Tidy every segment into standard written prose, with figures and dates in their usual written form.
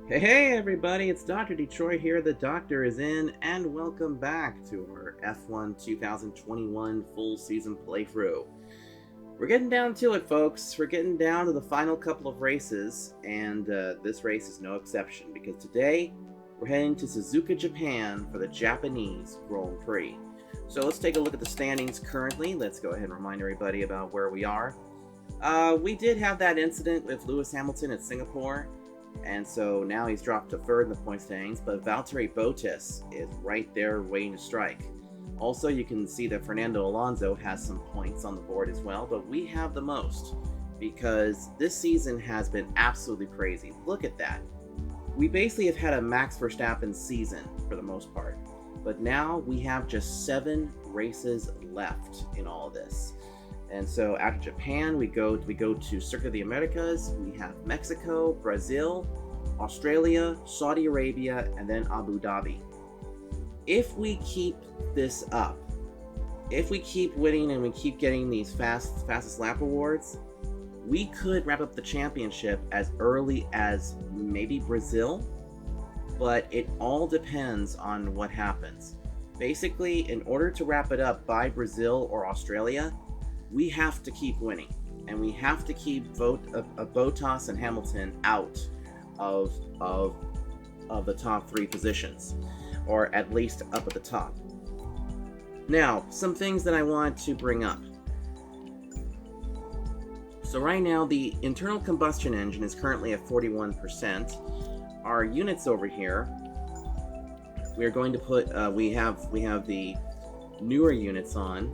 Hey everybody, it's Dr. Detroit here. The doctor is in, and welcome back to our F1 2021 full season playthrough. We're getting down to it, folks. We're getting down to the final couple of races, and this race is no exception because today we're heading to Suzuka, Japan for the Japanese Grand Prix. So let's take a look at the standings currently. Let's go ahead and remind everybody about where we are. We did have that incident with Lewis Hamilton at Singapore. And so now he's dropped to third in the point standings, but Valtteri Bottas is right there waiting to strike. Also, you can see that Fernando Alonso has some points on the board as well, but we have the most because this season has been absolutely crazy. Look at that. We basically have had a Max Verstappen season for the most part, but now we have just 7 races left in all of this. And so after Japan, we go to Circuit of the Americas. We have Mexico, Brazil, Australia, Saudi Arabia, and then Abu Dhabi. If we keep this up, if we keep winning and we keep getting these fastest lap awards, we could wrap up the championship as early as maybe Brazil, but it all depends on what happens. Basically, in order to wrap it up by Brazil or Australia, we have to keep winning, and we have to keep Bottas and Hamilton out of the top 3 positions, or at least up at the top. Now, some things that I want to bring up. So right now, the internal combustion engine is currently at 41%. Our units over here, we are going to put we have the newer units on.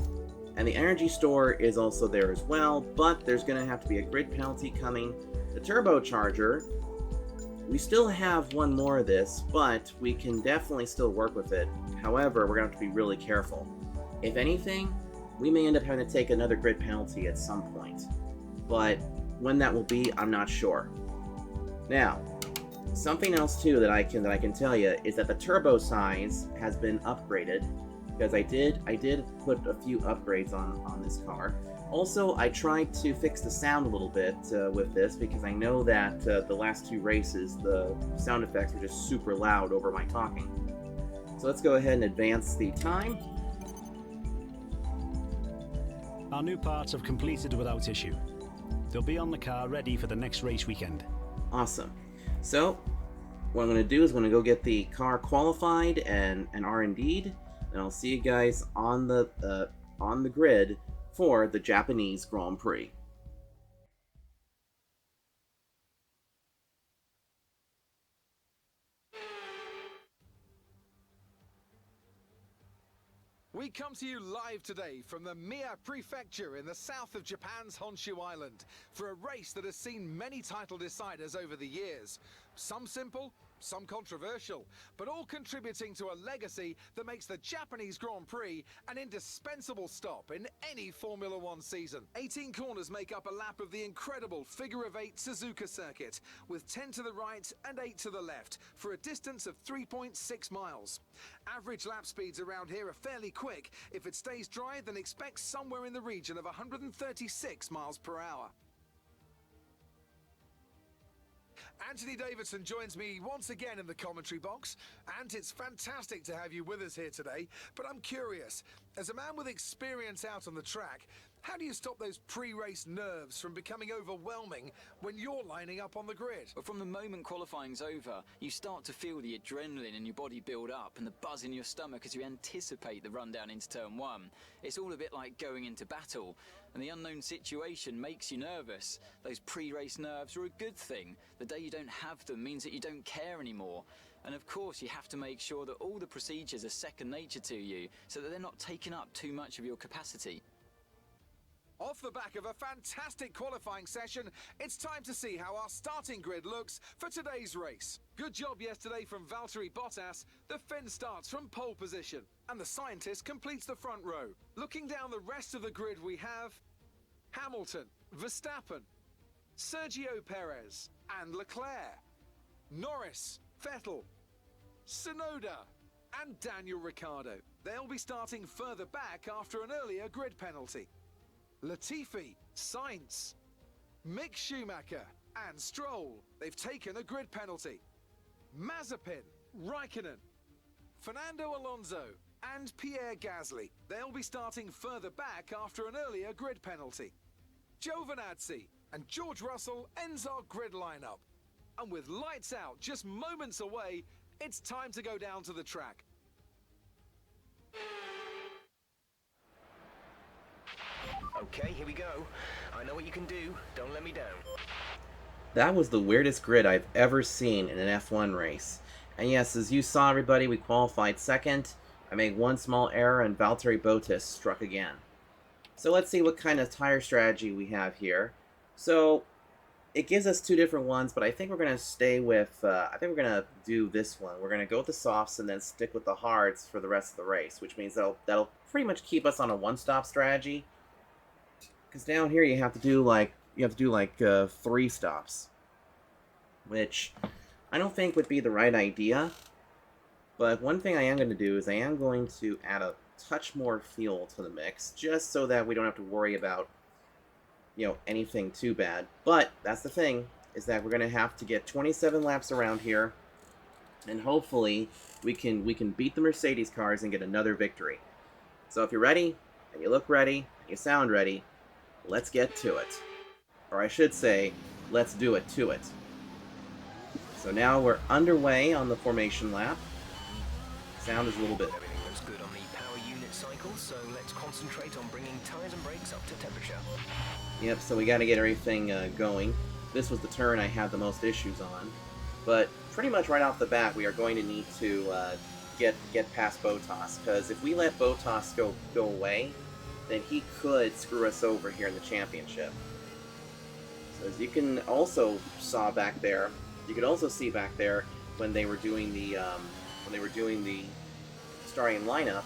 And the energy store is also there as well, but there's going to have to be a grid penalty coming. The turbocharger, we still have one more of this, but we can definitely still work with it. However, we're going to have to be really careful. If anything, we may end up having to take another grid penalty at some point. But when that will be, I'm not sure. Now, something else too that I can tell you is that the turbo size has been upgraded. Because I did put a few upgrades on this car. Also, I tried to fix the sound a little bit with this because I know that the last 2 races, the sound effects were just super loud over my talking. So let's go ahead and advance the time. Our new parts have completed without issue. They'll be on the car ready for the next race weekend. Awesome. So, what I'm going to do is I'm going to go get the car qualified and R&D'd. And I'll see you guys on the grid for the Japanese Grand Prix. We come to you live today from the Mie Prefecture in the south of Japan's Honshu Island for a race that has seen many title deciders over the years. Some simple, some controversial, but all contributing to a legacy that makes the Japanese Grand Prix an indispensable stop in any Formula One season. 18 corners make up a lap of the incredible figure-of-8 Suzuka circuit, with 10 to the right and 8 to the left, for a distance of 3.6 miles. Average lap speeds around here are fairly quick. If it stays dry, then expect somewhere in the region of 136 miles per hour. Anthony Davidson joins me once again in the commentary box, and it's fantastic to have you with us here today. But I'm curious, as a man with experience out on the track, how do you stop those pre-race nerves from becoming overwhelming when you're lining up on the grid? But from the moment qualifying's over, you start to feel the adrenaline in your body build up and the buzz in your stomach as you anticipate the run down into turn 1. It's all a bit like going into battle, and the unknown situation makes you nervous. Those pre-race nerves are a good thing. The day you don't have them means that you don't care anymore. And of course, you have to make sure that all the procedures are second nature to you, so that they're not taking up too much of your capacity. Off the back of a fantastic qualifying session, it's time to see how our starting grid looks for today's race. Good job yesterday from Valtteri Bottas. The Finn starts from pole position, and the scientist completes the front row. Looking down the rest of the grid, we have Hamilton, Verstappen, Sergio Perez, and Leclerc, Norris, Vettel, Tsunoda, and Daniel Ricciardo. They'll be starting further back after an earlier grid penalty. Latifi, Sainz, Mick Schumacher and Stroll, they've taken a grid penalty. Mazepin, Raikkonen, Fernando Alonso and Pierre Gasly, they'll be starting further back after an earlier grid penalty. Giovinazzi and George Russell ends our grid lineup. And with lights out just moments away, it's time to go down to the track. Okay, here we go. I know what you can do. Don't let me down. That was the weirdest grid I've ever seen in an F1 race. And yes, as you saw, everybody, we qualified second. I made one small error and Valtteri Bottas struck again. So let's see what kind of tire strategy we have here. So it gives us two different ones, but I think we're going to stay with, I think we're going to do this one. We're going to go with the softs and then stick with the hards for the rest of the race, which means that'll pretty much keep us on a one-stop strategy. Because down here you have to do like 3 stops, which I don't think would be the right idea. But one thing I am going to do is I am going to add a touch more fuel to the mix, just so that we don't have to worry about, you know, anything too bad. But that's the thing, is that we're going to have to get 27 laps around here, and hopefully we can beat the Mercedes cars and get another victory. So if you're ready, and you look ready, and you sound ready, let's get to it. Or I should say, let's do it to it. So now we're underway on the formation lap. Sound is a little bit... Everything looks good on the power unit cycle, so let's concentrate on bringing tires and brakes up to temperature. Yep, so we got to get everything going. This was the turn I had the most issues on. But pretty much right off the bat, we are going to need to get past Bottas, because if we let Bottas go away, then he could screw us over here in the championship. So as you can also saw back there, you could also see back there when they were doing the starting lineup,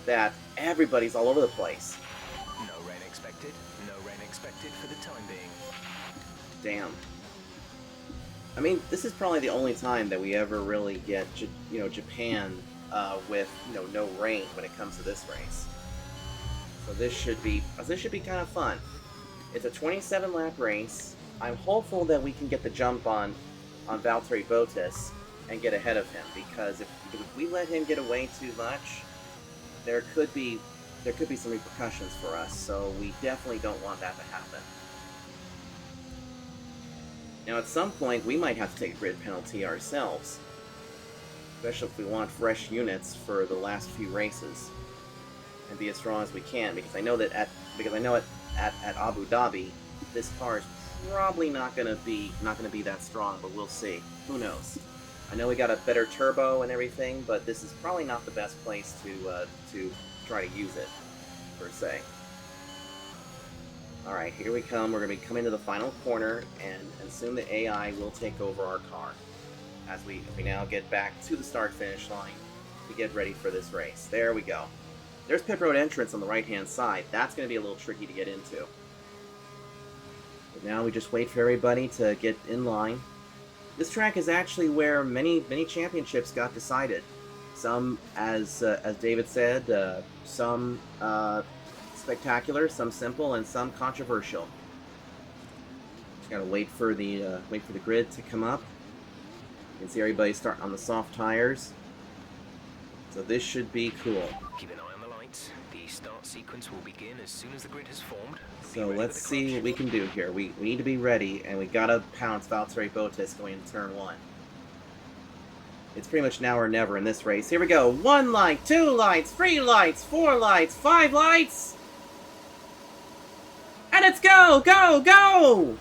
that everybody's all over the place. No rain expected. No rain expected for the time being. Damn. I mean, this is probably the only time that we ever really get, Japan with no rain when it comes to this race. So this should be kind of fun. It's a 27 lap race. I'm hopeful that we can get the jump on Valtteri Bottas and get ahead of him, because if we let him get away too much, there could be some repercussions for us. So we definitely don't want that to happen. Now, at some point, we might have to take a grid penalty ourselves, especially if we want fresh units for the last few races and be as strong as we can. Because I know that at Abu Dhabi, this car is probably not gonna be that strong, but we'll see. Who knows? I know we got a better turbo and everything, but this is probably not the best place to try to use it, per se. Alright, here we come. We're going to be coming to the final corner, and soon the AI will take over our car. As we now get back to the start-finish line to get ready for this race. There we go. There's pit road entrance on the right-hand side. That's going to be a little tricky to get into. But now we just wait for everybody to get in line. This track is actually where many championships got decided. Some, as David said, some spectacular, some simple, and some controversial. Just gotta wait for the grid to come up. You can see everybody starting on the soft tires. So this should be cool. Keep an eye on the lights. The start sequence will begin as soon as the grid has formed. So let's see what we can do here. We need to be ready, and we gotta pounce Valtteri Bottas going into turn 1. It's pretty much now or never in this race. Here we go. 1 light, 2 lights, 3 lights, 4 lights, 5 lights! And it's go! Go! Go!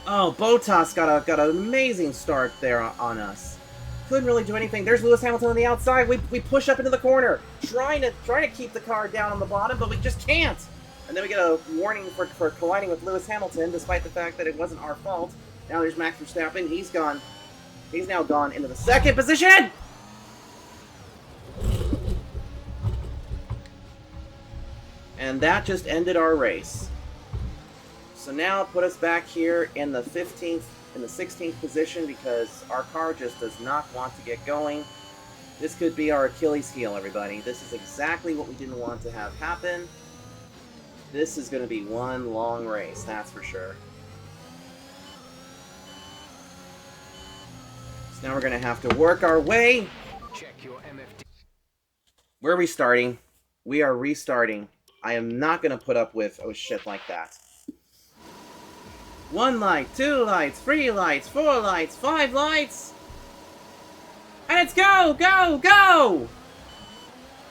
Oh, Bottas got an amazing start there on us. Couldn't really do anything. There's Lewis Hamilton on the outside. We push up into the corner, trying to keep the car down on the bottom, but we just can't. And then we get a warning for colliding with Lewis Hamilton, despite the fact that it wasn't our fault. Now there's Max Verstappen. He's gone. He's now gone into the second position. And that just ended our race. So now put us back here in the 16th position, because our car just does not want to get going. This could be our Achilles heel, everybody. This is exactly what we didn't want to have happen. This is going to be one long race, that's for sure. So now we're going to have to work our way. Check your MFD. We're restarting. We are restarting. I am not going to put up with shit like that. 1 light, 2 lights, 3 lights, 4 lights, 5 lights. And it's go, go, go!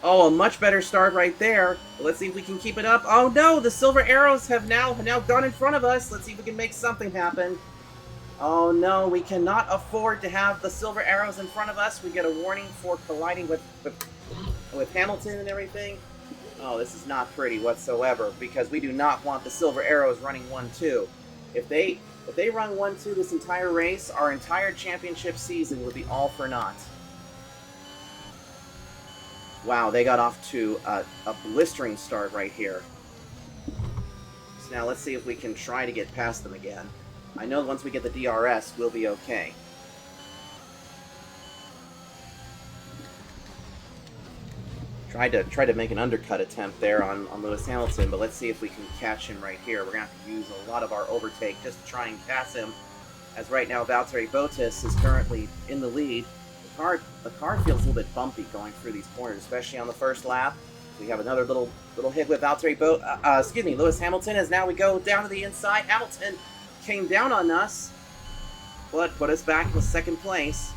Oh, a much better start right there. Let's see if we can keep it up. Oh no, the silver arrows have now gone in front of us. Let's see if we can make something happen. Oh no, we cannot afford to have the silver arrows in front of us. We get a warning for colliding with Hamilton and everything. Oh, this is not pretty whatsoever, because we do not want the silver arrows running 1-2. If they run 1-2 this entire race, our entire championship season would be all for naught. Wow, they got off to a blistering start right here. So now let's see if we can try to get past them again. I know once we get the DRS, we'll be okay. Tried to make an undercut attempt there on Lewis Hamilton, but let's see if we can catch him right here. We're going to have to use a lot of our overtake just to try and pass him, as right now Valtteri Bottas is currently in the lead. The car feels a little bit bumpy going through these corners, especially on the first lap. We have another little hit with Lewis Hamilton, as now we go down to the inside. Hamilton came down on us, but put us back in second place.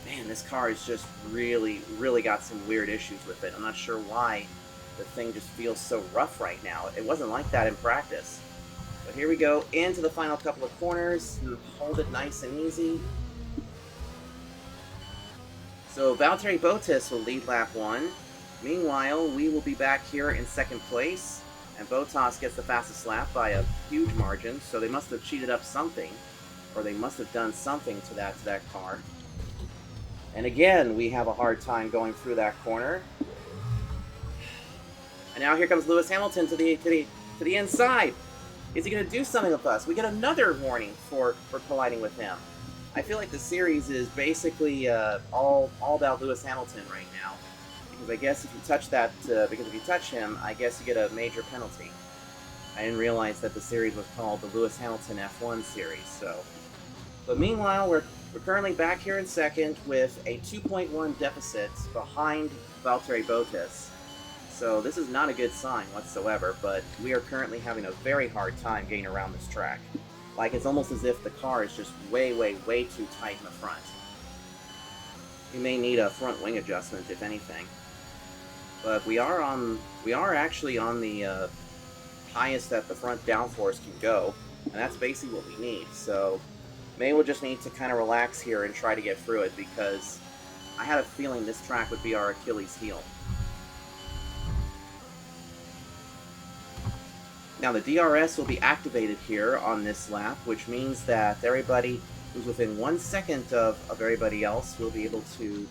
Man, this car has just really got some weird issues with it. I'm not sure why the thing just feels so rough right now. It wasn't like that in practice. But here we go into the final couple of corners. You hold it nice and easy. So Valtteri Bottas will lead lap 1. Meanwhile, we will be back here in second place, and Bottas gets the fastest lap by a huge margin, so they must have cheated up something, or they must have done something to that car. And again, we have a hard time going through that corner. And now here comes Lewis Hamilton to the inside. Is he going to do something with us? We get another warning for colliding with him. I feel like the series is basically all about Lewis Hamilton right now, because I guess if you touch him, I guess you get a major penalty. I didn't realize that the series was called the Lewis Hamilton F1 series. But meanwhile, we're currently back here in second with a 2.1 deficit behind Valtteri Bottas. So this is not a good sign whatsoever, but we are currently having a very hard time getting around this track. Like, it's almost as if the car is just way too tight in the front. We may need a front wing adjustment, if anything. But we are actually on the highest that the front downforce can go, and that's basically what we need. So maybe we'll just need to kind of relax here and try to get through it, because I had a feeling this track would be our Achilles heel. Now the DRS will be activated here on this lap, which means that everybody who's within 1 second of everybody else will be able to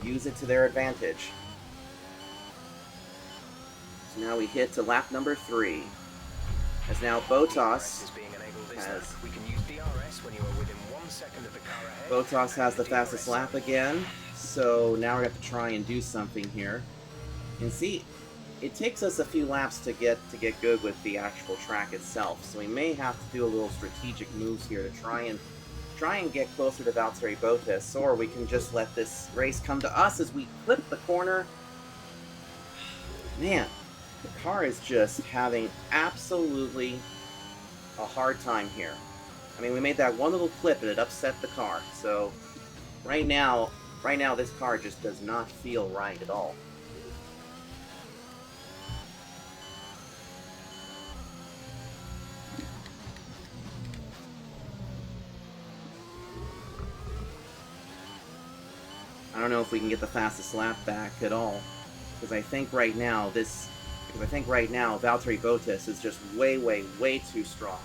use it to their advantage. So now we hit to lap number 3. As now Bottas has the fastest lap again. So now we're going to have to try and do something here. And see, it takes us a few laps to get good with the actual track itself, so we may have to do a little strategic moves here to try and get closer to Valtteri Bottas, or we can just let this race come to us as we clip the corner. Man, the car is just having absolutely a hard time here. I mean, we made that one little clip and it upset the car, so right now this car just does not feel right at all. I don't know if we can get the fastest lap back at all, because I think right now Valtteri Bottas is just way too strong,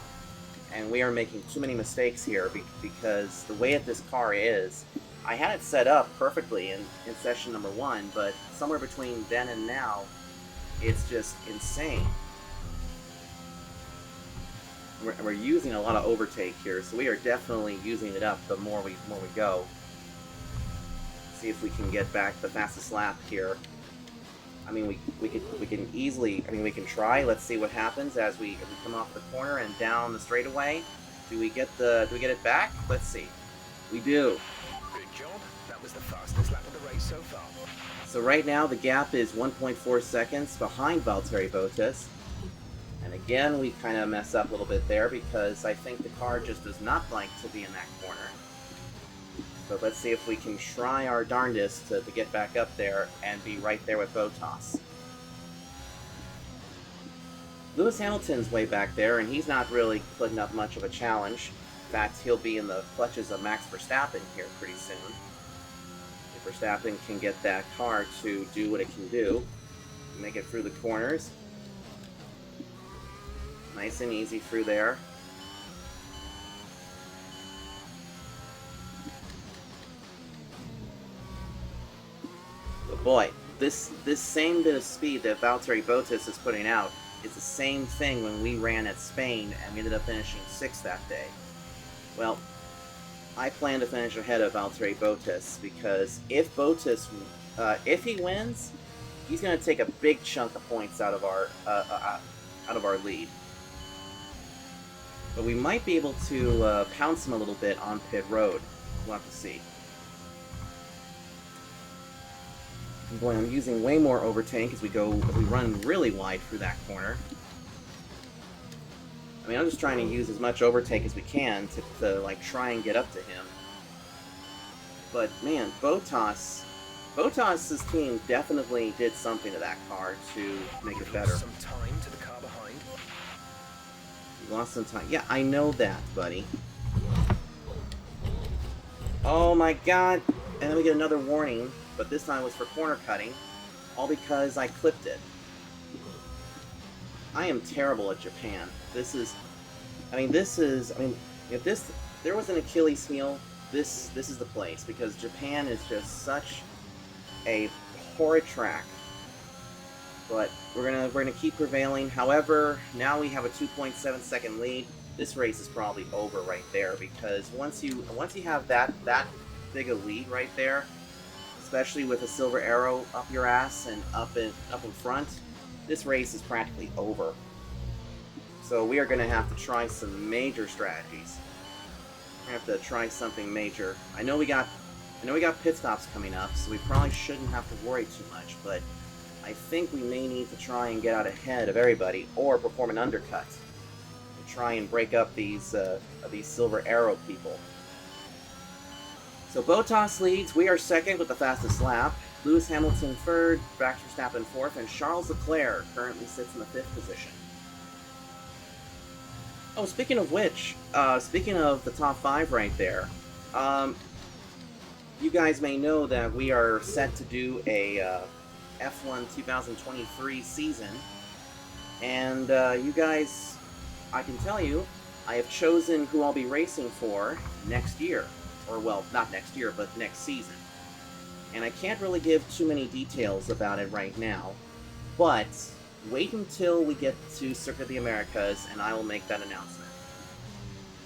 and we are making too many mistakes here because the way that this car is, I had it set up perfectly in session number 1, but somewhere between then and now, it's just insane. We're using a lot of overtake here, so we are definitely using it up the more we go. See if we can get back the fastest lap here. I mean, we can easily. I mean, we can try. Let's see what happens as we come off the corner and down the straightaway. Do we get it back? Let's see. We do. Good job. That was the fastest lap of the race so far. So right now the gap is 1.4 seconds behind Valtteri Bottas. And again, we kind of mess up a little bit there because I think the car just does not like to be in that corner. But let's see if we can try our darndest to get back up there and be right there with Bottas. Lewis Hamilton's way back there, and he's not really putting up much of a challenge. In fact, he'll be in the clutches of Max Verstappen here pretty soon. If Verstappen can get that car to do what it can do, make it through the corners. Nice and easy through there. But boy, this same bit of speed that Valtteri Bottas is putting out is the same thing when we ran at Spain and we ended up finishing 6th that day. Well, I plan to finish ahead of Valtteri Bottas because if Bottas, if he wins, he's going to take a big chunk of points out of our lead. But we might be able to pounce him a little bit on pit road. We'll have to see. Boy, I'm using way more overtake as we run really wide through that corner. I mean, I'm just trying to use as much overtake as we can to like try and get up to him. But man, Bottas's team definitely did something to that car to make it better. Some time to the car behind. You lost some time. Yeah, I know that, buddy. Oh my god! And then we get another warning. But this time it was for corner cutting, all because I clipped it. I am terrible at Japan. If there was an Achilles heel, this is the place, because Japan is just such a horrid track. But we're gonna keep prevailing. However, now we have a 2.7 second lead. This race is probably over right there, because once you have that big a lead right there, especially with a silver arrow up your ass and up in front, this race is practically over. So we are going to have to try some major strategies. We're going to have to try something major. I know we got pit stops coming up, so we probably shouldn't have to worry too much, but I think we may need to try and get out ahead of everybody or perform an undercut to try and break up these silver arrow people. So Bottas leads, we are second with the fastest lap, Lewis Hamilton third, Max Verstappen fourth, and Charles Leclerc currently sits in the 5th position. Oh, speaking of which, speaking of the top 5 right there, you guys may know that we are set to do a F1 2023 season, and you guys, I can tell you, I have chosen who I'll be racing for next year. Or, well, not next year, but next season. And I can't really give too many details about it right now, but wait until we get to Circuit of the Americas and I will make that announcement.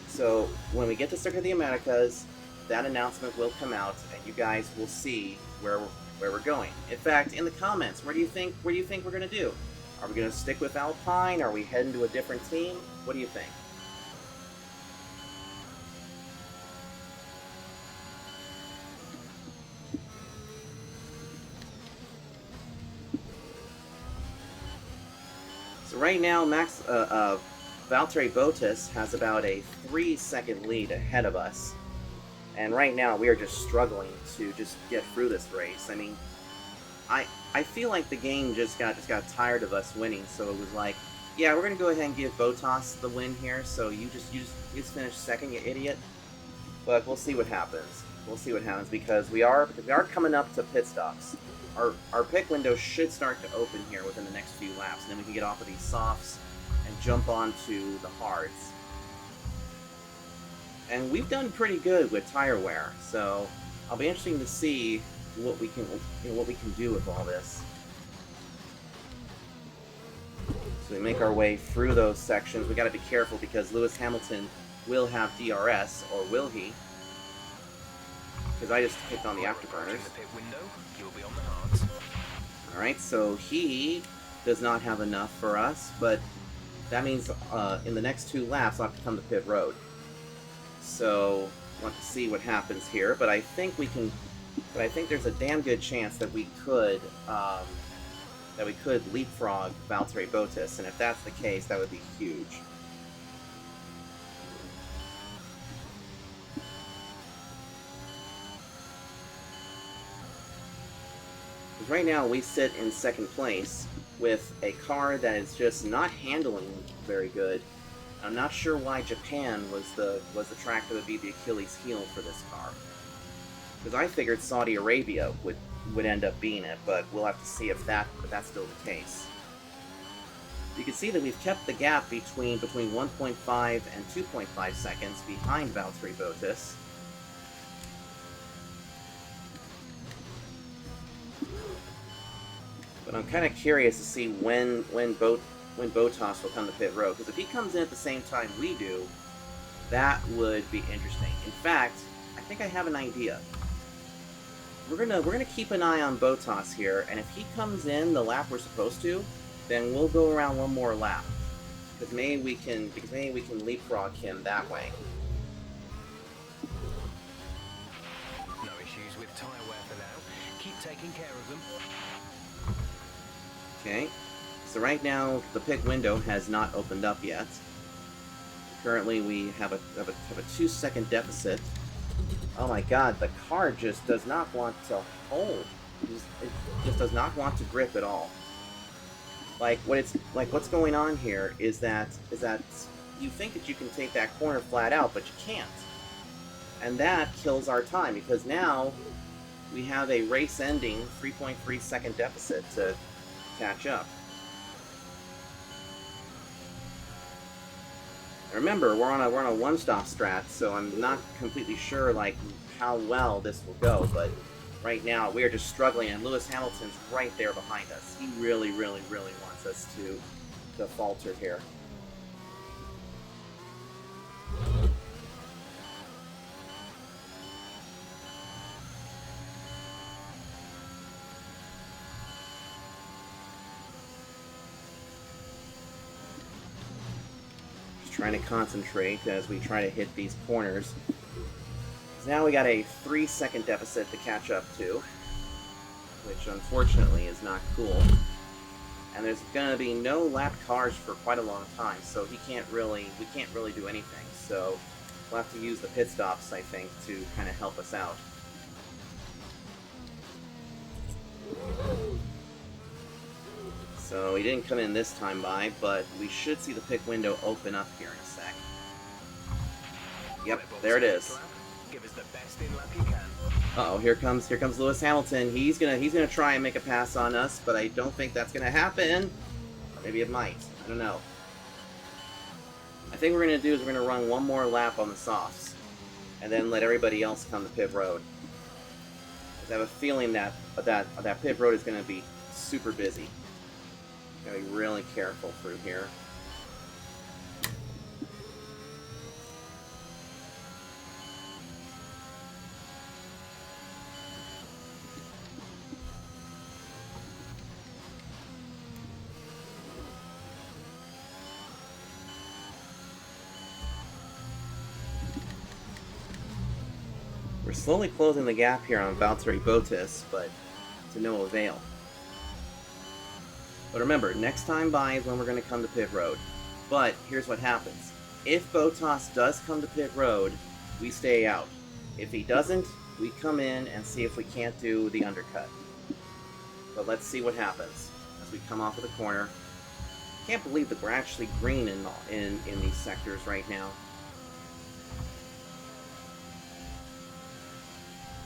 So, when we get to Circuit of the Americas, that announcement will come out and you guys will see where we're going. In fact, in the comments, what do you think we're going to do? Are we going to stick with Alpine? Are we heading to a different team? What do you think? So right now, Valtteri Bottas has about a 3-second lead ahead of us. And right now, we are just struggling to just get through this race. I mean, I feel like the game just got tired of us winning, so it was like, yeah, we're gonna go ahead and give Bottas the win here. So you just finish second, you idiot. But we'll see what happens. We'll see what happens because we are coming up to pit stops. Our pit window should start to open here within the next few laps, and then we can get off of these softs and jump onto the hards. And we've done pretty good with tire wear, so I'll be interesting to see what we can do with all this. So we make our way through those sections. We got to be careful because Lewis Hamilton will have DRS, or will he? Because I just clicked on the afterburners. The pit window, you'll be on the hards. Alright, so he does not have enough for us, but that means in the next 2 laps I'll have to come to pit road. So, we'll have to see what happens here, but I think we can... But I think there's a damn good chance that we could leapfrog Valtteri Bottas, and if that's the case, that would be huge. Because right now we sit in second place with a car that is just not handling very good. I'm not sure why Japan was the track that would be the Achilles heel for this car. Because I figured Saudi Arabia would end up being it, but we'll have to see if that's still the case. You can see that we've kept the gap between 1.5 and 2.5 seconds behind Valtteri Bottas. But I'm kind of curious to see when Bottas will come to pit road, because if he comes in at the same time we do, that would be interesting. In fact, I think I have an idea. We're gonna keep an eye on Bottas here, and if he comes in the lap we're supposed to, then we'll go around one more lap. Because maybe we can leapfrog him that way. No issues with tyre wear for now. Keep taking care of them. Okay. So right now the pit window has not opened up yet. Currently we have a 2-second deficit. Oh my god, the car just does not want to hold. It just does not want to grip at all. What's going on here is that you think that you can take that corner flat out, but you can't. And that kills our time, because now we have a race-ending 3.3 second deficit to catch up. Remember, we're on a one-stop strat, so I'm not completely sure how well this will go, but right now we are just struggling, and Lewis Hamilton's right there behind us. He really, really, really wants us to falter here. Trying to concentrate as we try to hit these corners. Now we got a 3-second deficit to catch up to, which unfortunately is not cool. And there's gonna be no lapped cars for quite a long time, so we can't really do anything. So we'll have to use the pit stops, I think, to kind of help us out. So he didn't come in this time by, but we should see the pit window open up here in a sec. Yep, there it is. Give us the best in lap you can. Uh-oh, here comes Lewis Hamilton. He's gonna try and make a pass on us, but I don't think that's gonna happen. Or maybe it might. I don't know. I think what we're gonna do is we're gonna run one more lap on the softs, and then let everybody else come to pit road. I have a feeling that pit road is gonna be super busy. Gotta be really careful through here. We're slowly closing the gap here on Valtteri Bottas, but to no avail. But remember, next time by is when we're going to come to pit road. But here's what happens. If Bottas does come to pit road, we stay out. If he doesn't, we come in and see if we can't do the undercut. But let's see what happens as we come off of the corner. Can't believe that we're actually green in these sectors right now.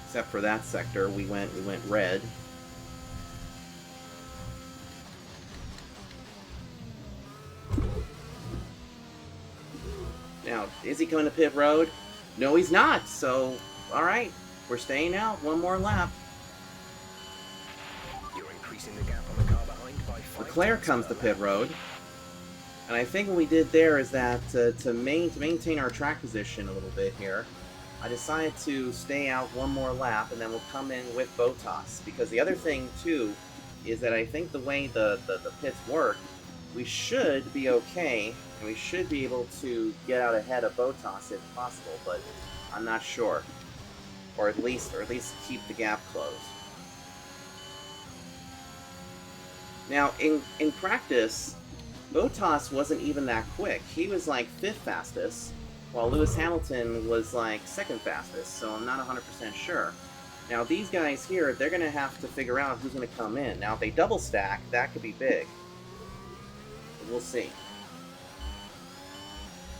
Except for that sector, we went red. Now, is he coming to pit road? No, he's not. So, all right, we're staying out one more lap. You're increasing the gap on the car behind by 5 Leclerc comes to pit road, and I think what we did there is that to maintain our track position a little bit here, I decided to stay out one more lap, and then we'll come in with Bottas. Because the other thing too is that I think the way the pits work, we should be okay, and we should be able to get out ahead of Botas if possible, but I'm not sure. Or at least keep the gap closed. Now, in practice, Botas wasn't even that quick. He was like 5th fastest, while Lewis Hamilton was like 2nd fastest, so I'm not 100% sure. Now, these guys here, they're going to have to figure out who's going to come in. Now, if they double stack, that could be big. But we'll see.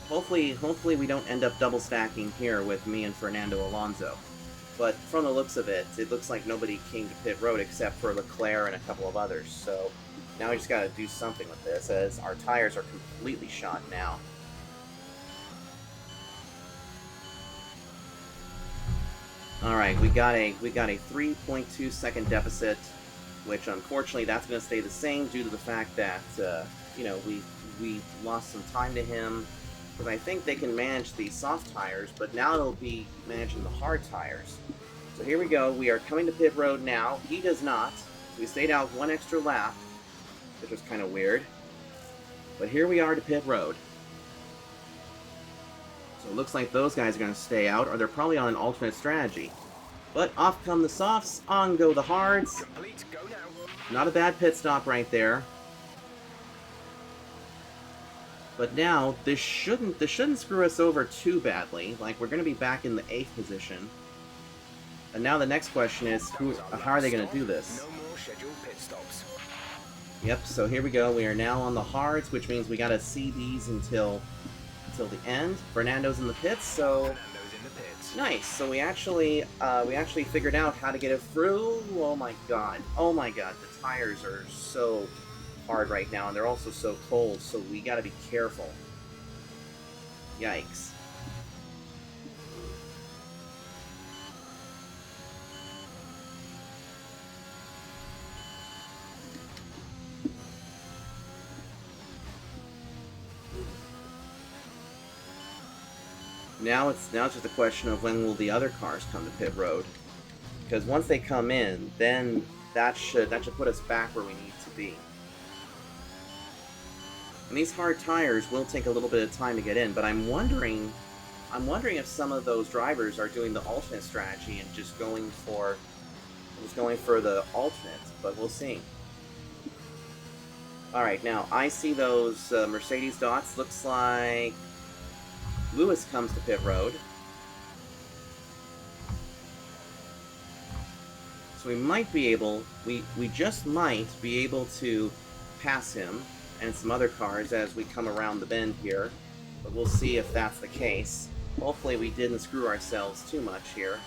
Hopefully we don't end up double stacking here with me and Fernando Alonso. But from the looks of it, it looks like nobody came to pit road except for Leclerc and a couple of others. So now we just got to do something with this, as our tires are completely shot now. All right, we got a 3.2 second deficit, which unfortunately that's going to stay the same due to the fact that you know, we lost some time to him. Because I think they can manage the soft tires, but now it'll be managing the hard tires. So here we go. We are coming to pit road now. He does not. So we stayed out 1 extra lap, which was kind of weird. But here we are to pit road. So it looks like those guys are going to stay out, or they're probably on an alternate strategy. But off come the softs, on go the hards. Complete, go now. Not a bad pit stop right there. But now, this shouldn't screw us over too badly. Like, we're going to be back in the 8th position. And now the next question is, how are they going to do this? No more scheduled pit stops. Yep, so here we go. We are now on the hards, which means we got to see these until the end. Fernando's in the pits, so Fernando's in the pits. nice. So we actually figured out how to get it through. Oh my god, the tires are so hard right now, and they're also so cold, so we gotta be careful. Yikes. Now it's just a question of when will the other cars come to pit road, because once they come in, then that should put us back where we need to be. And these hard tires will take a little bit of time to get in, but I'm wondering if some of those drivers are doing the alternate strategy and just going for the alternate, but we'll see. Alright, now I see those Mercedes dots. Looks like Lewis comes to pit road. So we just might be able to pass him and some other cars as we come around the bend here, but we'll see if that's the case. Hopefully we didn't screw ourselves too much here.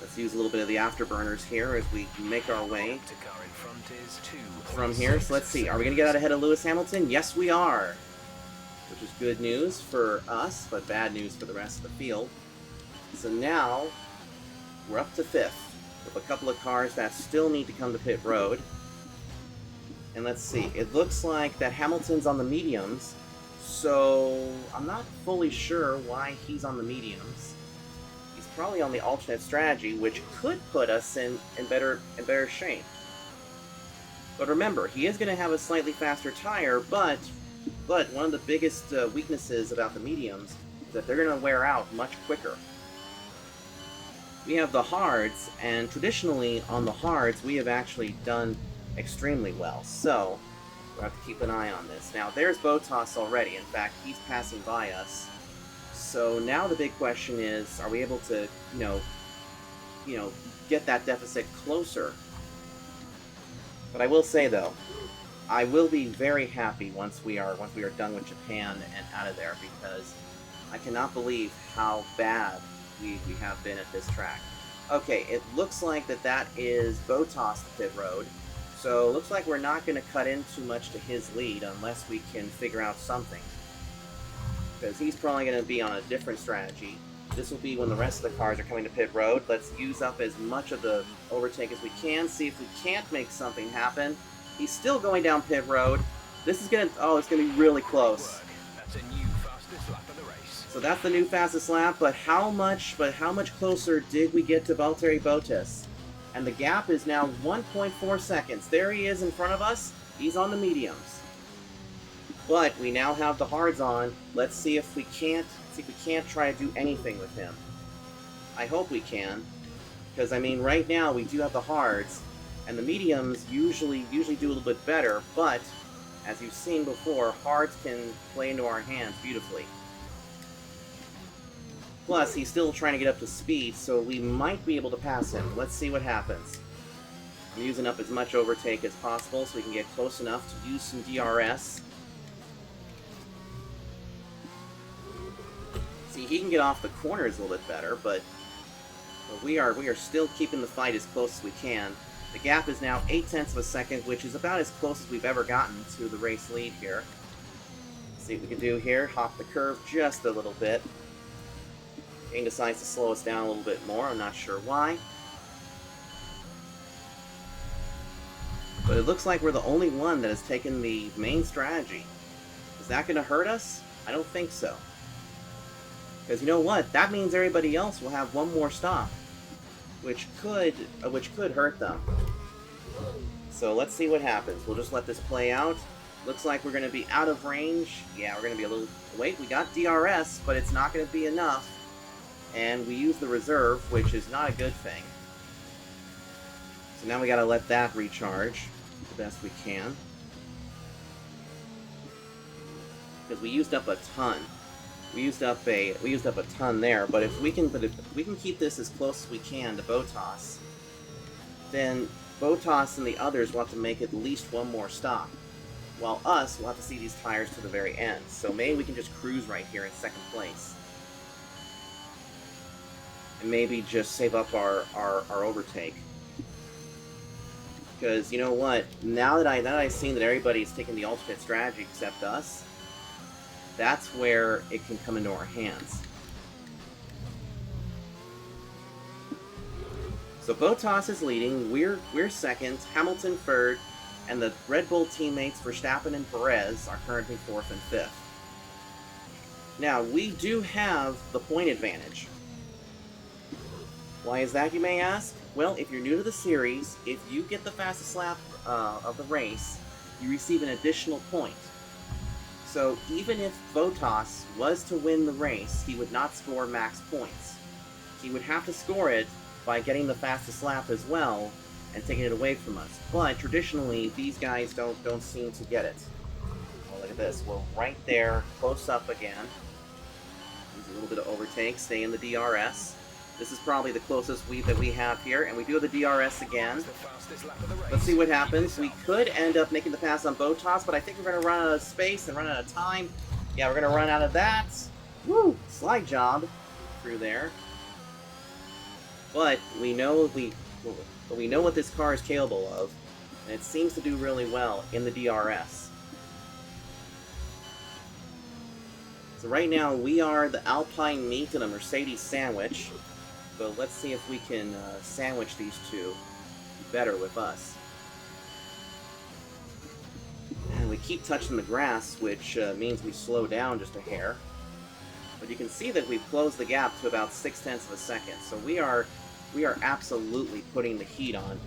Let's use a little bit of the afterburners here as we make our way from here. So let's see, are we going to get out ahead of Lewis Hamilton? Yes, we are, which is good news for us, but bad news for the rest of the field. So now we're up to 5th with a couple of cars that still need to come to pit road. And let's see, it looks like that Hamilton's on the mediums, so I'm not fully sure why he's on the mediums. He's probably on the alternate strategy, which could put us in better shape. But remember, he is going to have a slightly faster tire, but one of the biggest weaknesses about the mediums is that they're going to wear out much quicker. We have the hards, and traditionally on the hards we have actually done extremely well, so we'll have to keep an eye on this. Now there's Botas already. In fact, he's passing by us. So now the big question is, are we able to, you know, get that deficit closer? But I will say though, I will be very happy once we are done with Japan and out of there, because I cannot believe how bad we have been at this track. Okay, it looks like that is Botas to pit road. So it looks like we're not going to cut in too much to his lead unless we can figure out something. Because he's probably going to be on a different strategy. This will be when the rest of the cars are coming to pit road. Let's use up as much of the overtake as we can. See if we can't make something happen. He's still going down pit road. This is going to... oh, it's going to be really close. That's a new fastest lap of the race. So that's the new fastest lap, but how much closer did we get to Valtteri Bottas? And the gap is now 1.4 seconds. There he is in front of us. He's on the mediums. But we now have the hards on. Let's see if we can't try to do anything with him. I hope we can. Because, I mean, right now we do have the hards, and the mediums usually do a little bit better, but, as you've seen before, hards can play into our hands beautifully. Plus, he's still trying to get up to speed, so we might be able to pass him. Let's see what happens. I'm using up as much overtake as possible so we can get close enough to use some DRS. See, he can get off the corners a little bit better, but we are still keeping the fight as close as we can. The gap is now 0.8 of a second, which is about as close as we've ever gotten to the race lead here. Let's see what we can do here. Hop the curve just a little bit. Kane decides to slow us down a little bit more. I'm not sure why. But it looks like we're the only one that has taken the main strategy. Is that going to hurt us? I don't think so. Because you know what? That means everybody else will have one more stop, which could hurt them. So let's see what happens. We'll just let this play out. Looks like we're going to be out of range. Yeah, we're going to be a little... Wait, we got DRS, but it's not going to be enough. And we use the reserve, which is not a good thing. So now we got to let that recharge the best we can. Because we used up a ton. We used up a ton there, but if we can keep this as close as we can to Botas, then Botas and the others will have to make at least one more stop, while us will have to see these tires to the very end. So maybe we can just cruise right here in second place, and maybe just save up our overtake. Because you know what? Now that I've seen that everybody's taking the alternate strategy except us, that's where it can come into our hands. So Bottas is leading, we're second, Hamilton third, and the Red Bull teammates Verstappen and Perez are currently fourth and fifth. Now, we do have the point advantage. Why is that, you may ask? Well, if you're new to the series, if you get the fastest lap of the race, you receive an additional point. So even if Bottas was to win the race, he would not score max points. He would have to score it by getting the fastest lap as well and taking it away from us. But traditionally, these guys don't seem to get it. Oh, look at this. We're right there, close up again. Use a little bit of overtake, stay in the DRS. This is probably the closest that we have here, and we do have the DRS again. Let's see what happens. We could end up making the pass on Bottas, but I think we're going to run out of space and run out of time. Yeah, we're going to run out of that. Woo! Slide job through there. But we know what this car is capable of, and it seems to do really well in the DRS. So right now we are the Alpine meat and a Mercedes sandwich. So let's see if we can sandwich these two better with us. And we keep touching the grass, which means we slow down just a hair. But you can see that we've closed the gap to about 0.6 of a second. So we are absolutely putting the heat on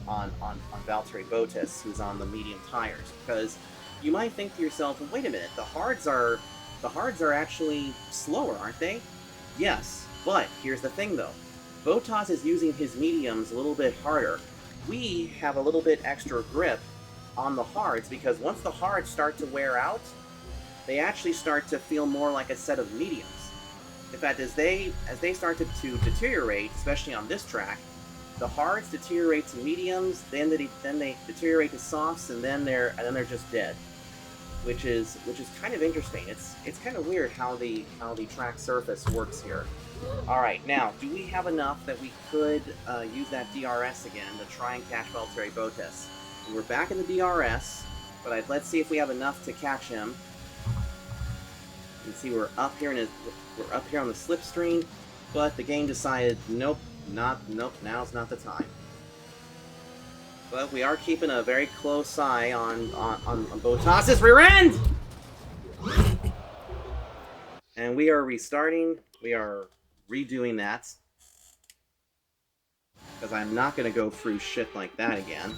Valtteri Bottas, who's on the medium tires. Because you might think to yourself, well, wait a minute, the hards are actually slower, aren't they? Yes, but here's the thing though. Bottas is using his mediums a little bit harder. We have a little bit extra grip on the hards because once the hards start to wear out, they actually start to feel more like a set of mediums. In fact, as they start to deteriorate, especially on this track, the hards deteriorate to mediums, then they deteriorate to softs, and then they're just dead. Which is kind of interesting. It's kind of weird how the track surface works here. All right, now do we have enough that we could use that DRS again to try and catch Valtteri Bottas? And we're back in the DRS, but let's see if we have enough to catch him. You can see we're up here on the slipstream, but the game decided nope, now's not the time. But we are keeping a very close eye on Bottas' rear end! And we are restarting. We are redoing that. because I'm not going to go through shit like that again.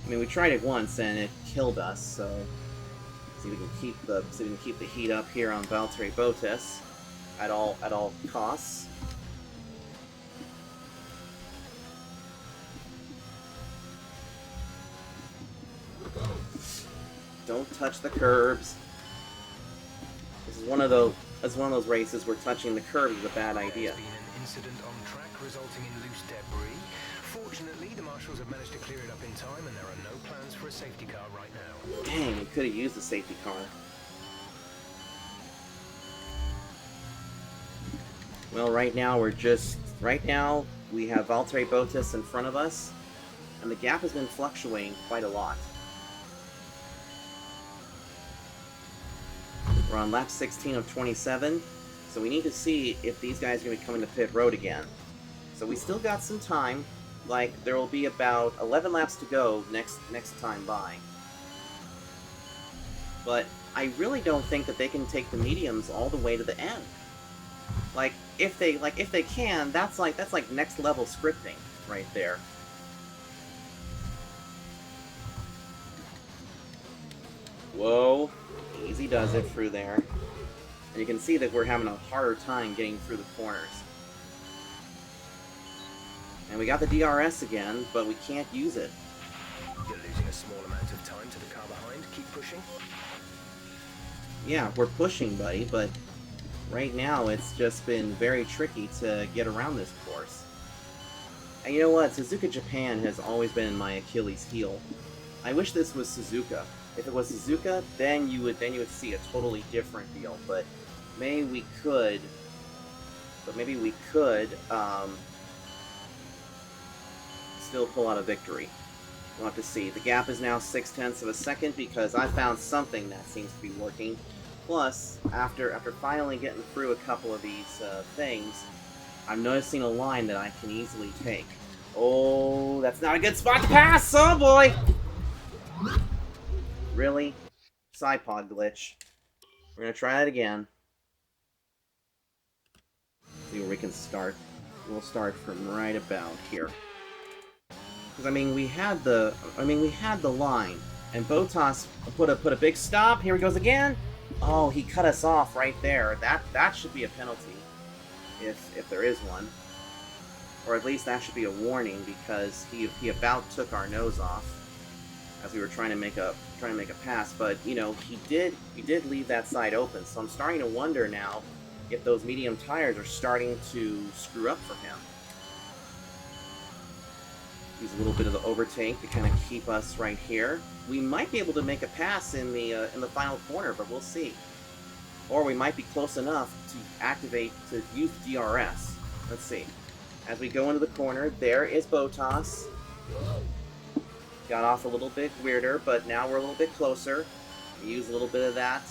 I mean, we tried it once and it killed us, so see if we can keep the heat up here on Valtteri Bottas at all costs. Don't touch the curbs. This is one of those. That's one of those races where touching the curbs is a bad idea. There's been an incident on track resulting in loose debris. Fortunately, the marshals have managed to clear it up in time, and there are no plans for a safety car right now. Dang, we could have used the safety car. Well, right now we have Valtteri Bottas in front of us, and the gap has been fluctuating quite a lot. We're on lap 16 of 27, so we need to see if these guys are going to be coming to pit road again. So we still got some time. Like, there will be about 11 laps to go next time by. But I really don't think that they can take the mediums all the way to the end. Like, if they can, that's like next level scripting right there. Whoa. Easy does it through there. And you can see that we're having a harder time getting through the corners. And we got the DRS again, but we can't use it. You're losing a small amount of time to the car behind. Keep pushing. Yeah, we're pushing, buddy, but right now it's just been very tricky to get around this course. And you know what? Suzuka Japan has always been my Achilles heel. I wish this was Suzuka. If it was Suzuka, then you would see a totally different deal. But maybe we could still pull out a victory. We'll have to see. The gap is now 0.6 of a second because I found something that seems to be working. Plus, after finally getting through a couple of these things, I'm noticing a line that I can easily take. Oh, that's not a good spot to pass! Oh boy! Really? Side pod glitch. We're gonna try that again. See where we can start. We'll start from right about here. Because I mean, we had the line, and Bottas put a big stop. Here he goes again. Oh, he cut us off right there. That should be a penalty, if there is one, or at least that should be a warning because he about took our nose off as we were trying to make a pass. But you know, he did leave that side open. So I'm starting to wonder now if those medium tires are starting to screw up for him. Use a little bit of the overtake to kind of keep us right here. We might be able to make a pass in the final corner, but we'll see. Or we might be close enough to use DRS. Let's see. As we go into the corner, there is Bottas. Got off a little bit weirder, but now we're a little bit closer. We use a little bit of that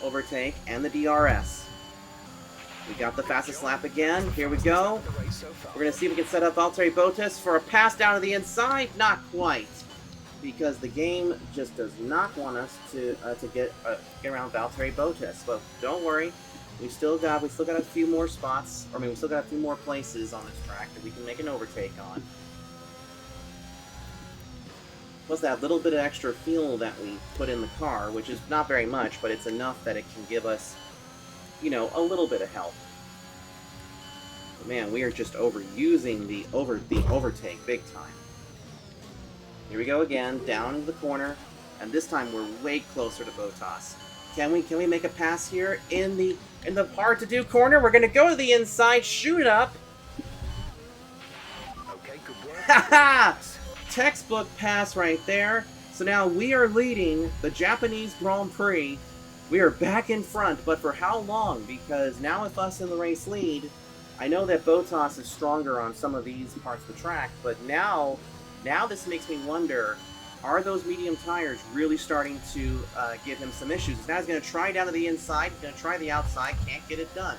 overtake and the DRS. We got the fastest lap again. Here we go. We're going to see if we can set up Valtteri Bottas for a pass down to the inside. Not quite, because the game just does not want us to get around Valtteri Bottas. But don't worry, we still got a few more spots. I mean, we still got a few more places on this track that we can make an overtake on. Plus that little bit of extra fuel that we put in the car, which is not very much, but it's enough that it can give us, you know, a little bit of help. But man, we are just overusing the overtake big time. Here we go again, down into the corner, and this time we're way closer to Bottas. Can we make a pass here in the hard to do corner? We're gonna go to the inside, shoot it up. Okay, good work. Haha! Textbook pass right there. So now we are leading the Japanese Grand Prix. We are back in front, but for how long? Because now with us in the race lead, I know that Bottas is stronger on some of these parts of the track, but now this makes me wonder, are those medium tires really starting to give him some issues? Now he's going to try down to the inside, he's going to try the outside, can't get it done.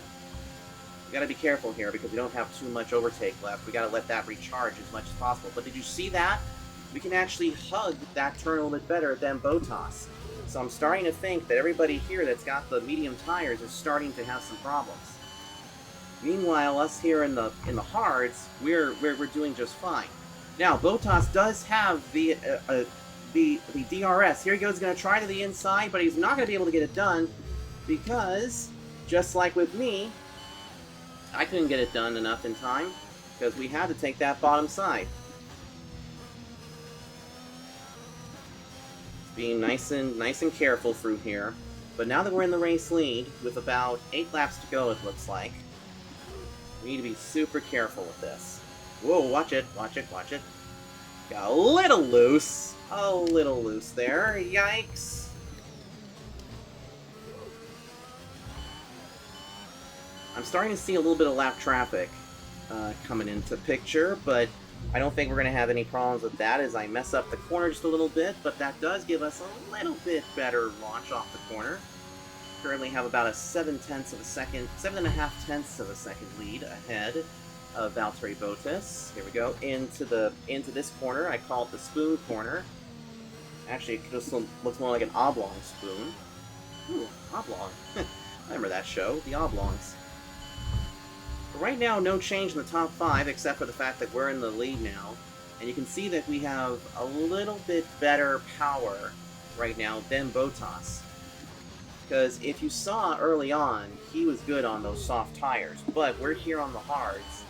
We got to be careful here because we don't have too much overtake left. We got to let that recharge as much as possible. But did you see that? We can actually hug that turn a little bit better than Bottas. So I'm starting to think that everybody here that's got the medium tires is starting to have some problems. Meanwhile, us here in the hards, we're doing just fine. Now, Botas does have the DRS. Here he goes, going to try to the inside, but he's not going to be able to get it done because, just like with me, I couldn't get it done enough in time because we had to take that bottom side. Being nice and careful through here. But now that we're in the race lead, with about 8 laps to go, it looks like, we need to be super careful with this. Whoa, watch it, watch it, watch it. Got a little loose there. Yikes. I'm starting to see a little bit of lap traffic coming into picture, but I don't think we're going to have any problems with that as I mess up the corner just a little bit, but that does give us a little bit better launch off the corner. Currently have about a 7/10 of a second, 7.5 tenths of a second lead ahead of Valtteri Bottas. Here we go, into this corner. I call it the spoon corner. Actually, it just looks more like an oblong spoon. Ooh, oblong. I remember that show, The Oblongs. But right now, no change in the top 5, except for the fact that we're in the lead now. And you can see that we have a little bit better power right now than Bottas. Because if you saw early on, he was good on those soft tires. But we're here on the hards,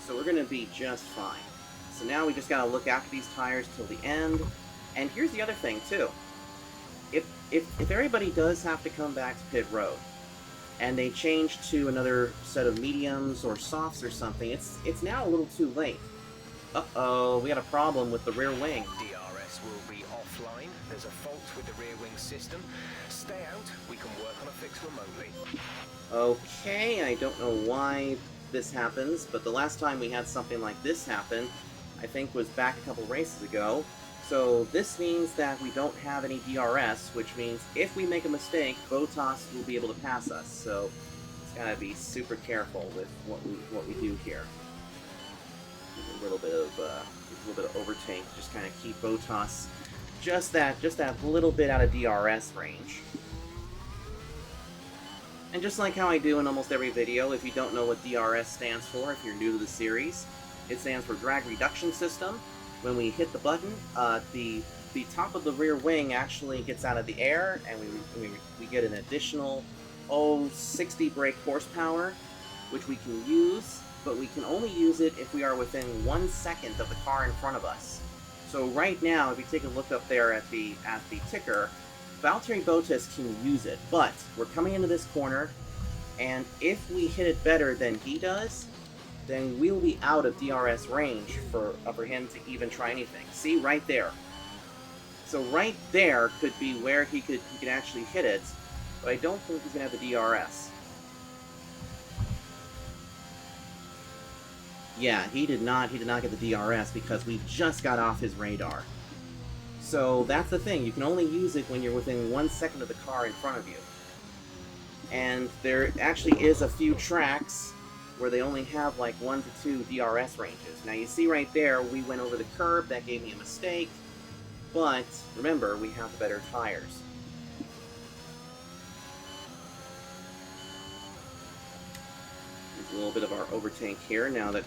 so we're going to be just fine. So now we just got to look after these tires till the end. And here's the other thing, too. If everybody does have to come back to pit road, and they change to another set of mediums or softs or something, it's now a little too late. Uh-oh, we got a problem with the rear wing. DRS will be offline. There's a fault with the rear wing system. Stay out. We can work on a fix remotely. Okay, I don't know why this happens, but the last time we had something like this happen, I think was back a couple races ago. So this means that we don't have any DRS, which means if we make a mistake, Bottas will be able to pass us. So it's gotta be super careful with what we do here. A little bit of overtake, just kind of keep Bottas just that little bit out of DRS range. And just like how I do in almost every video, if you don't know what DRS stands for, if you're new to the series, it stands for drag reduction system. When we hit the button, the top of the rear wing actually gets out of the air, and we get an additional 60 brake horsepower, which we can use, but we can only use it if we are within 1 second of the car in front of us. So right now, if you take a look up there at the ticker, Valtteri Bottas can use it, but we're coming into this corner, and if we hit it better than he does, then we'll be out of DRS range for him to even try anything. See, right there. So right there could be where he could actually hit it, but I don't think he's going to have the DRS. Yeah, he did not get the DRS because we just got off his radar. So that's the thing, you can only use it when you're within 1 second of the car in front of you. And there actually is a few tracks where they only have like 1 to 2 DRS ranges. Now you see right there, we went over the curb, that gave me a mistake, but remember, we have the better tires. There's a little bit of our overtake here now that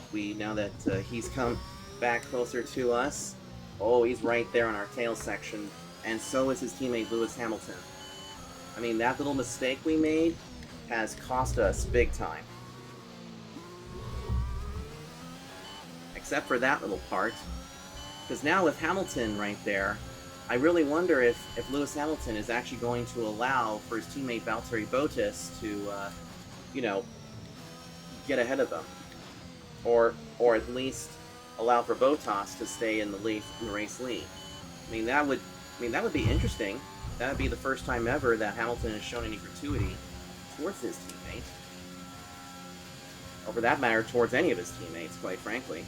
he's come back closer to us. Oh, he's right there on our tail section, and so is his teammate Lewis Hamilton. I mean, that little mistake we made has cost us big time. Except for that little part. Because now with Hamilton right there, I really wonder if Lewis Hamilton is actually going to allow for his teammate Valtteri Bottas to, get ahead of him. Or at least allow for Bottas to stay in the race lead. I mean, that would be interesting. That would be the first time ever that Hamilton has shown any gratuity towards his teammate. Or for that matter, towards any of his teammates, quite frankly.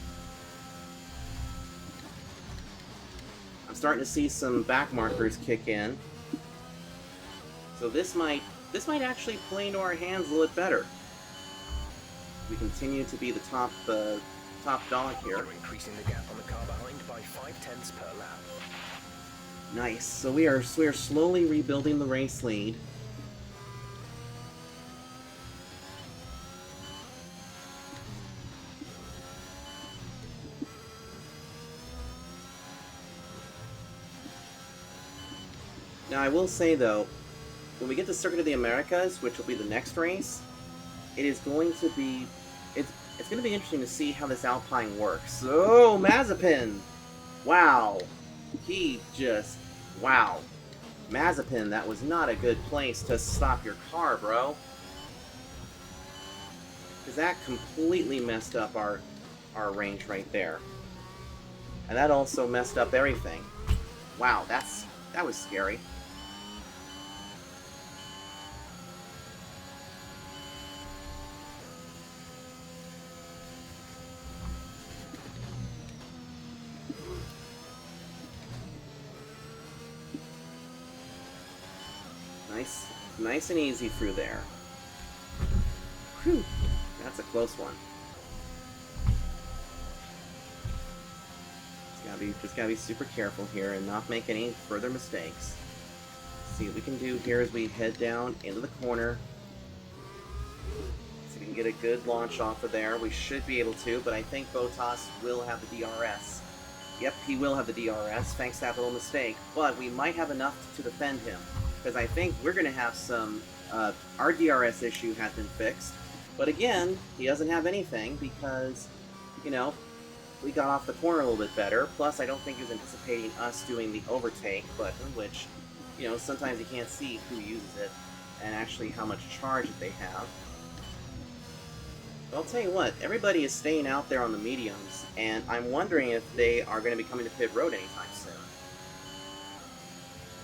I'm starting to see some back markers kick in. So this might actually play into our hands a little bit better. We continue to be the top dog here. We're increasing the gap on the car behind by 0.5 per lap. Nice. So we are slowly rebuilding the race lead. Now, I will say, though, when we get to Circuit of the Americas, which will be the next race, it is going to be... It's going to be interesting to see how this Alpine works. Oh, Mazepin! Wow. He just... Wow. Mazepin, that was not a good place to stop your car, bro. Because that completely messed up our range right there. And that also messed up everything. Wow, that was scary. Nice and easy through there. Whew, that's a close one. Just gotta be super careful here and not make any further mistakes. See what we can do here as we head down into the corner. See if we can get a good launch off of there. We should be able to, but I think Bottas will have the DRS. Yep, he will have the DRS, thanks to that little mistake. But we might have enough to defend him. Because I think we're going to have some... our DRS issue has been fixed. But again, he doesn't have anything because, you know, we got off the corner a little bit better. Plus, I don't think he was anticipating us doing the overtake button, which, you know, sometimes you can't see who uses it and actually how much charge that they have. But I'll tell you what, everybody is staying out there on the mediums, and I'm wondering if they are going to be coming to pit road anytime soon.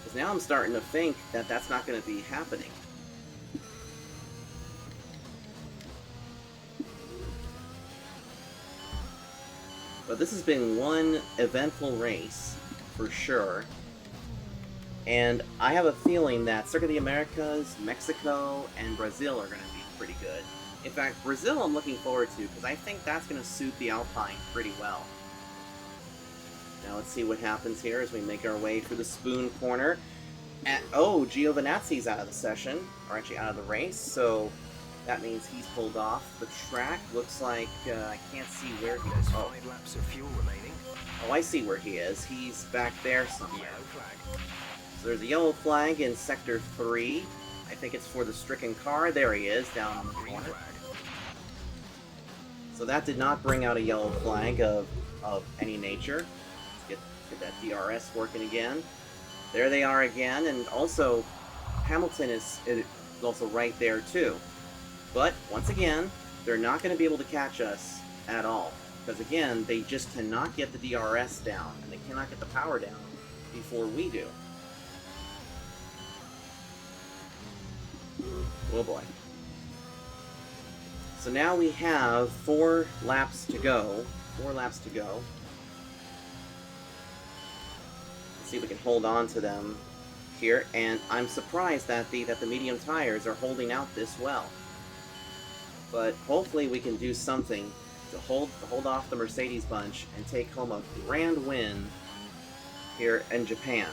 Because now I'm starting to think that that's not going to be happening. But this has been one eventful race, for sure. And I have a feeling that Circuit of the Americas, Mexico, and Brazil are going to be pretty good. In fact, Brazil I'm looking forward to, because I think that's going to suit the Alpine pretty well. Now let's see what happens here as we make our way through the Spoon Corner. Oh, Giovinazzi's out of the session, or actually out of the race, so that means he's pulled off the track. Looks like, I can't see where he is. Oh. 5 laps of fuel remaining. Oh, I see where he is. He's back there somewhere. So there's a yellow flag in Sector 3. I think it's for the stricken car. There he is, down on the corner. So that did not bring out a yellow flag of any nature. Let's get that DRS working again. There they are again, and also Hamilton is also right there too. But once again, they're not going to be able to catch us at all. Because again, they just cannot get the DRS down, and they cannot get the power down before we do. Oh boy. So now we have 4 laps to go. 4 laps to go. Let's see if we can hold on to them here. And I'm surprised that the medium tires are holding out this well. But hopefully we can do something to hold off the Mercedes bunch and take home a grand win here in Japan.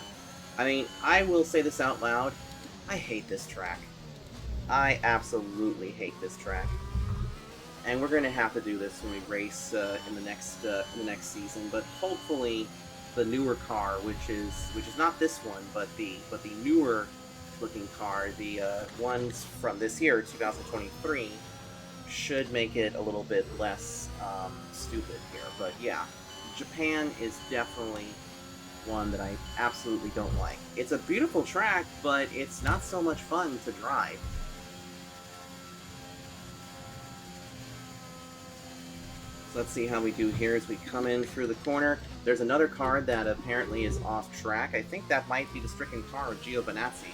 I mean, I will say this out loud. I hate this track. I absolutely hate this track. And we're going to have to do this when we race in the next season. But hopefully, the newer car, which is not this one, but the newer looking car, the ones from this year, 2023, should make it a little bit less stupid here. But yeah, Japan is definitely one that I absolutely don't like. It's a beautiful track, but it's not so much fun to drive. So let's see how we do here as we come in through the corner. There's another car that apparently is off track. I think that might be the stricken car of Giovinazzi,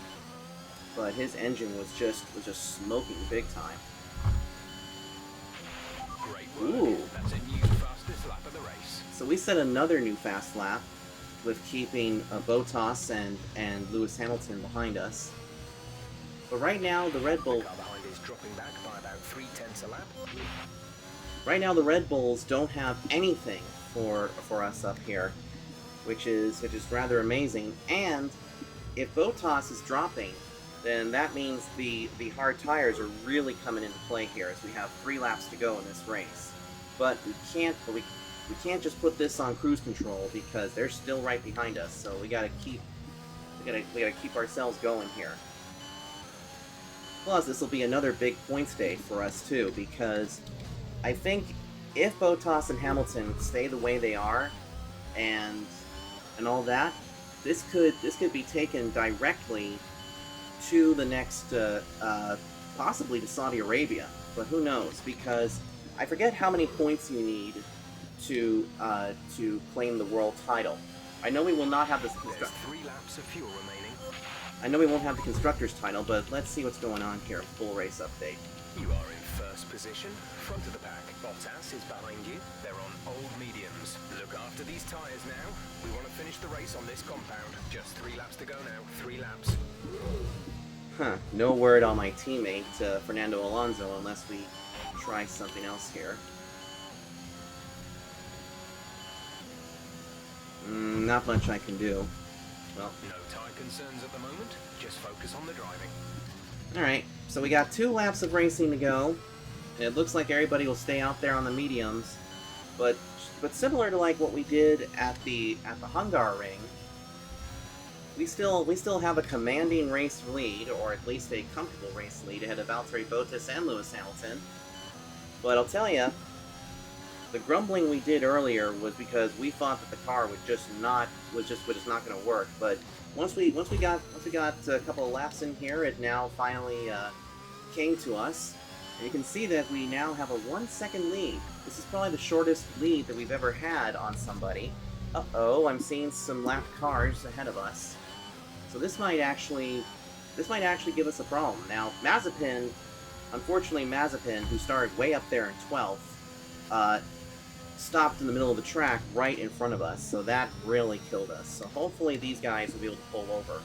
but his engine was just smoking big time. Great work. Ooh. That's a new fastest lap of the race. So we set another new fast lap with keeping Bottas and Lewis Hamilton behind us. But right now the Red Bull... The car behind is dropping back by about 3/10 a lap. Right now the Red Bulls don't have anything for us up here, which is rather amazing. And if Bottas is dropping, then that means the hard tires are really coming into play here, as we have 3 laps to go in this race. But we can't just put this on cruise control because they're still right behind us. So we got to keep we gotta keep ourselves going here. Plus, this will be another big points day for us too, because I think if Bottas and Hamilton stay the way they are, and all that, this could be taken directly to the next, possibly to Saudi Arabia. But who knows? Because I forget how many points you need to claim the world title. I know we will not have this. There's 3 laps of fuel remaining. I know we won't have the constructors title, but let's see what's going on here. Full race update. You are in first position, front of the pack. Bottas is behind you. They're on old mediums. Look after these tyres now. We want to finish the race on this compound. Just 3 laps to go now. 3 laps. Huh. No word on my teammate, Fernando Alonso, unless we try something else here. Not much I can do. Well, No tyre concerns at the moment. Just focus on the driving. alright. So we got 2 laps of racing to go. And it looks like everybody will stay out there on the mediums. But similar to like what we did at the Hungaroring, we still have a commanding race lead, or at least a comfortable race lead ahead of Valtteri Bottas and Lewis Hamilton. But I'll tell you, the grumbling we did earlier was because we thought that the car was just not going to work. But once we got a couple of laps in here, it now finally came to us, and you can see that we now have a 1-second lead. This is probably the shortest lead that we've ever had on somebody. Uh-oh, I'm seeing some lapped cars ahead of us. So this might actually give us a problem. Now, Mazepin, unfortunately Mazepin, who started way up there in 12th, stopped in the middle of the track right in front of us, so that really killed us. So hopefully these guys will be able to pull over.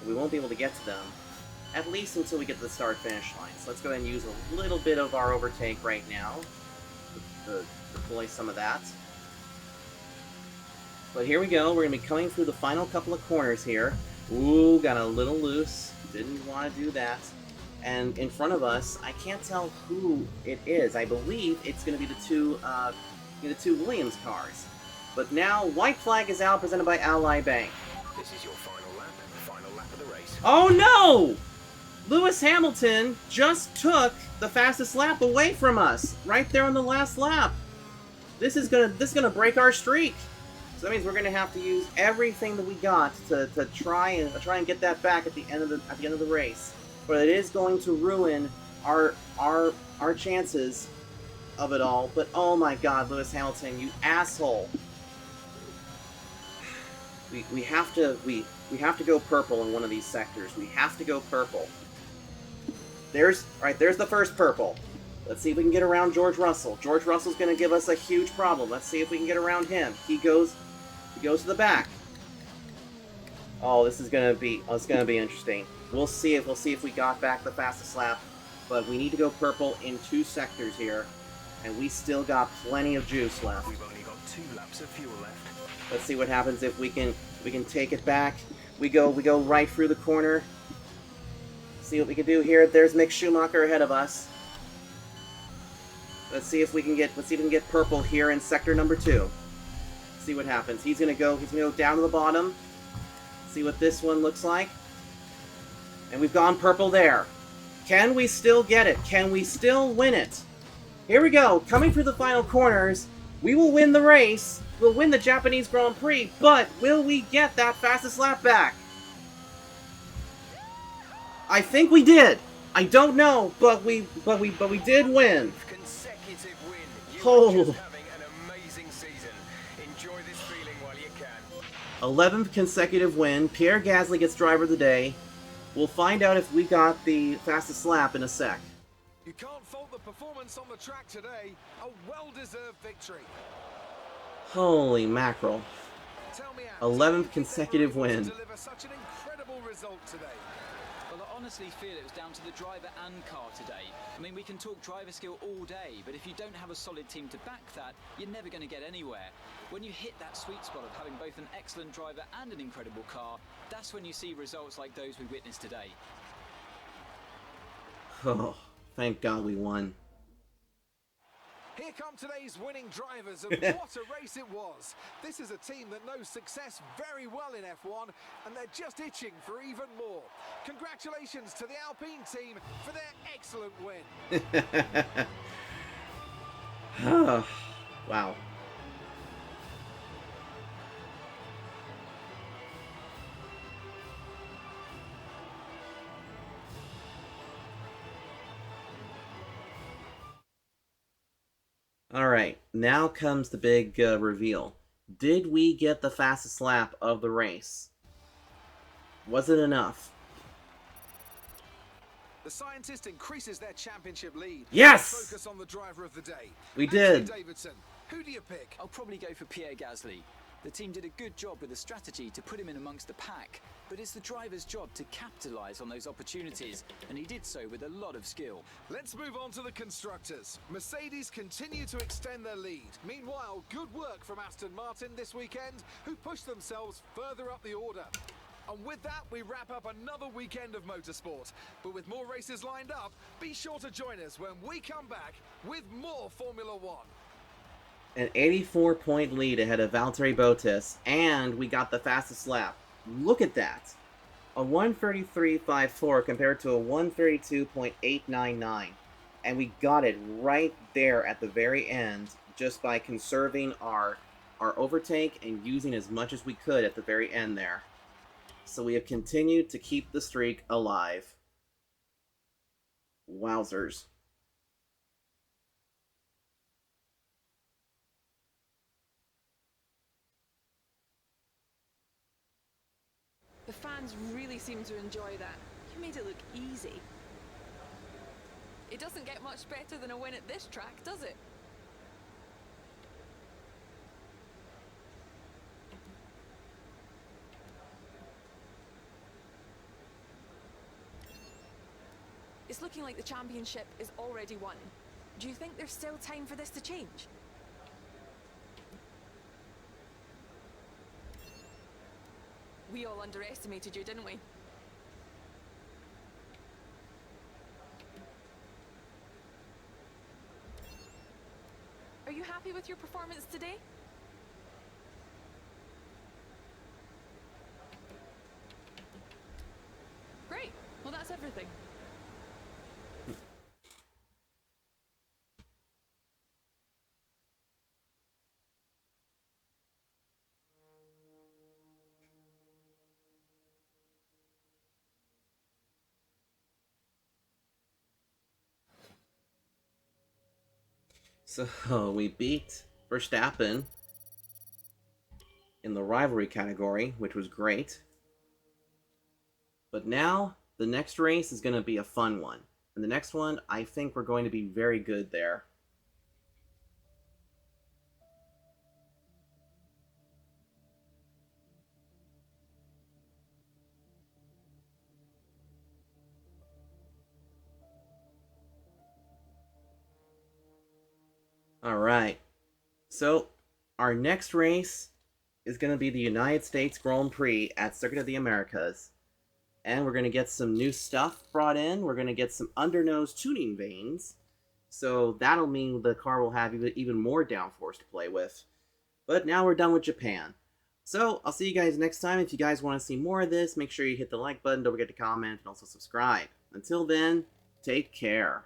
We won't be able to get to them, at least until we get to the start-finish line. So let's go ahead and use a little bit of our overtake right now to deploy some of that. But here we go, we're going to be coming through the final couple of corners here. Ooh, got a little loose, didn't want to do that. And in front of us, I can't tell who it is. I believe it's going to be the two Williams cars. But now, white flag is out, presented by Ally Bank. This is your final lap of the race. Oh no! Lewis Hamilton just took the fastest lap away from us, right there on the last lap. This is gonna break our streak. So that means we're gonna have to use everything that we got to try and get that back at the end of the race. But it is going to ruin our chances of it all. But oh my God, Lewis Hamilton, you asshole! We have to go purple in one of these sectors. We have to go purple. There's the first purple. Let's see if we can get around George Russell. George Russell's going to give us a huge problem. Let's see if we can get around him. He goes to the back. Oh, it's going to be interesting. We'll see if we got back the fastest lap, but we need to go purple in 2 sectors here, and we still got plenty of juice left. We've only got 2 laps of fuel left. Let's see what happens if we can take it back. We go right through the corner. See what we can do here. There's Mick Schumacher ahead of us. Let's see if we can get purple here in sector number 2. See what happens. He's gonna go down to the bottom. See what this one looks like. And we've gone purple there. Can we still get it? Can we still win it? Here we go. Coming through the final corners. We will win the race. We'll win the Japanese Grand Prix, but will we get that fastest lap back? I think we did. I don't know, but we did win. Consecutive win. You Oh. are just having an amazing season. Enjoy this feeling while you can. 11th consecutive win. Pierre Gasly gets driver of the day. We'll find out if we got the fastest lap in a sec. You can't fault the performance on the track today. A well-deserved victory. Holy mackerel. Tell me, 11th consecutive win. deliver such an incredible result today. Well, I honestly feel it was down to the driver and car today. I mean, we can talk driver skill all day, but if you don't have a solid team to back that, you're never going to get anywhere. When you hit that sweet spot of having both an excellent driver and an incredible car, that's when you see results like those we witnessed today. Oh, thank God we won. Here Here come today's winning drivers, and what a race it was. This is a team that knows success very well in F1, and they're just itching for even more. Congratulations to the Alpine team for their excellent win. Wow. Alright, now comes the big reveal. Did we get the fastest lap of the race? Was it enough? The scientist increases their championship lead. Yes! Let's focus on the driver of the day. We did. Davidson, who do you pick? I'll probably go for Pierre Gasly. The team did a good job with the strategy to put him in amongst the pack, but it's the driver's job to capitalise on those opportunities, and he did so with a lot of skill. Let's move on to the constructors. Mercedes continue to extend their lead. Meanwhile, good work from Aston Martin this weekend, who pushed themselves further up the order. And with that, we wrap up another weekend of motorsport. But with more races lined up, be sure to join us when we come back with more Formula One. An 84-point lead ahead of Valtteri Bottas, and we got the fastest lap. Look at that. A 1:33.54 compared to a 1:32.899. And we got it right there at the very end just by conserving our overtake and using as much as we could at the very end there. So we have continued to keep the streak alive. Wowzers. The fans really seem to enjoy that. You made it look easy. It doesn't get much better than a win at this track, does it? It's looking like the championship is already won. Do you think there's still time for this to change? We all underestimated you, didn't we? Are you happy with your performance today? Great. Well, that's everything. So we beat Verstappen in the rivalry category, which was great. But now the next race is going to be a fun one. And the next one, I think we're going to be very good there. Alright, so our next race is going to be the United States Grand Prix at Circuit of the Americas. And we're going to get some new stuff brought in. We're going to get some undernose tuning vanes. So that'll mean the car will have even more downforce to play with. But now we're done with Japan. So I'll see you guys next time. If you guys want to see more of this, make sure you hit the like button. Don't forget to comment and also subscribe. Until then, take care.